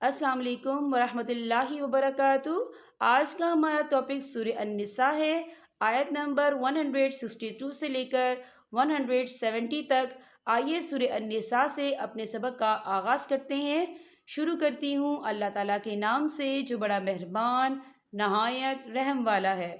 السلام علیکم ورحمۃ اللہ وبرکاتہ۔ آج کا ہمارا ٹاپک سورہ النساء ہے، آیت نمبر 162 سے لے کر 170 تک۔ آئیے سورہ النساء سے اپنے سبق کا آغاز کرتے ہیں۔ شروع کرتی ہوں اللہ تعالیٰ کے نام سے جو بڑا مہربان نہایت رحم والا ہے۔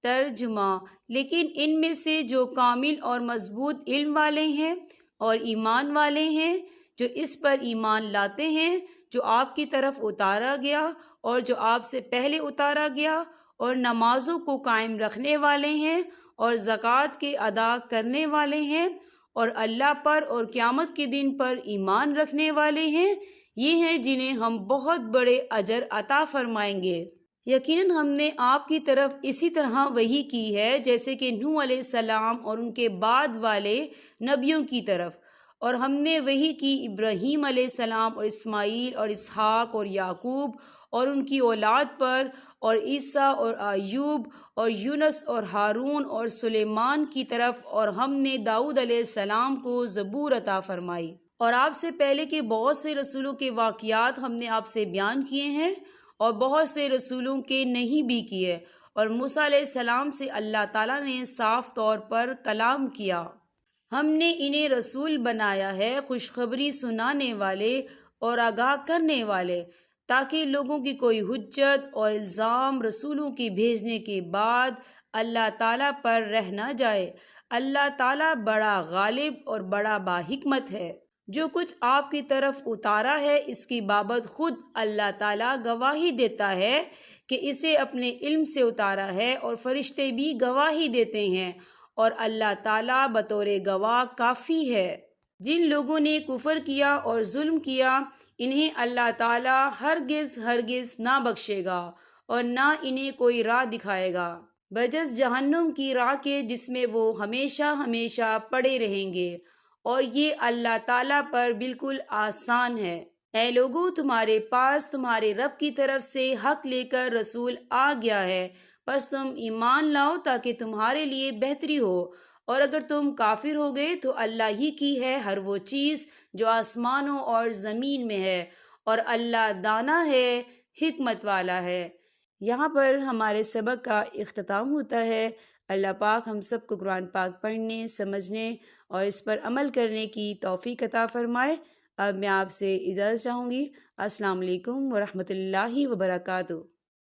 ترجمہ: لیکن ان میں سے جو کامل اور مضبوط علم والے ہیں اور ایمان والے ہیں، جو اس پر ایمان لاتے ہیں جو آپ کی طرف اتارا گیا اور جو آپ سے پہلے اتارا گیا، اور نمازوں کو قائم رکھنے والے ہیں اور زکوٰۃ کے ادا کرنے والے ہیں اور اللہ پر اور قیامت کے دن پر ایمان رکھنے والے ہیں، یہ ہیں جنہیں ہم بہت بڑے اجر عطا فرمائیں گے۔ یقیناً ہم نے آپ کی طرف اسی طرح وحی کی ہے جیسے کہ نوح علیہ السلام اور ان کے بعد والے نبیوں کی طرف، اور ہم نے وحی کی ابراہیم علیہ السلام اور اسماعیل اور اسحاق اور یعقوب اور ان کی اولاد پر، اور عیسیٰ اور ایوب اور یونس اور ہارون اور سلیمان کی طرف، اور ہم نے داؤد علیہ السلام کو زبور عطا فرمائی۔ اور آپ سے پہلے کے بہت سے رسولوں کے واقعات ہم نے آپ سے بیان کیے ہیں، اور بہت سے رسولوں کے نہیں بھی کیے، اور موسیٰ علیہ السلام سے اللہ تعالیٰ نے صاف طور پر کلام کیا۔ ہم نے انہیں رسول بنایا ہے، خوشخبری سنانے والے اور آگاہ کرنے والے، تاکہ لوگوں کی کوئی حجت اور الزام رسولوں کے بھیجنے کے بعد اللہ تعالیٰ پر رہ نہ جائے۔ اللہ تعالیٰ بڑا غالب اور بڑا باحکمت ہے۔ جو کچھ آپ کی طرف اتارا ہے اس کی بابت خود اللہ تعالیٰ گواہی دیتا ہے کہ اسے اپنے علم سے اتارا ہے، اور فرشتے بھی گواہی دیتے ہیں، اور اللہ تعالیٰ بطور گواہ کافی ہے۔ جن لوگوں نے کفر کیا اور ظلم کیا، انہیں اللہ تعالیٰ ہرگز نہ بخشے گا اور نہ انہیں کوئی راہ دکھائے گا بجز جہنم کی راہ کے، جس میں وہ ہمیشہ ہمیشہ پڑے رہیں گے، اور یہ اللہ تعالیٰ پر بالکل آسان ہے۔ اے لوگو، تمہارے پاس تمہارے رب کی طرف سے حق لے کر رسول آ گیا ہے، پس تم ایمان لاؤ تاکہ تمہارے لیے بہتری ہو، اور اگر تم کافر ہو گئے تو اللہ ہی کی ہے ہر وہ چیز جو آسمانوں اور زمین میں ہے، اور اللہ دانا ہے، حکمت والا ہے۔ یہاں پر ہمارے سبق کا اختتام ہوتا ہے۔ اللہ پاک ہم سب کو قرآن پاک پڑھنے، سمجھنے اور اس پر عمل کرنے کی توفیق عطا فرمائے۔ اب میں آپ سے اجازت چاہوں گی۔ السلام علیکم ورحمۃ اللہ وبرکاتہ۔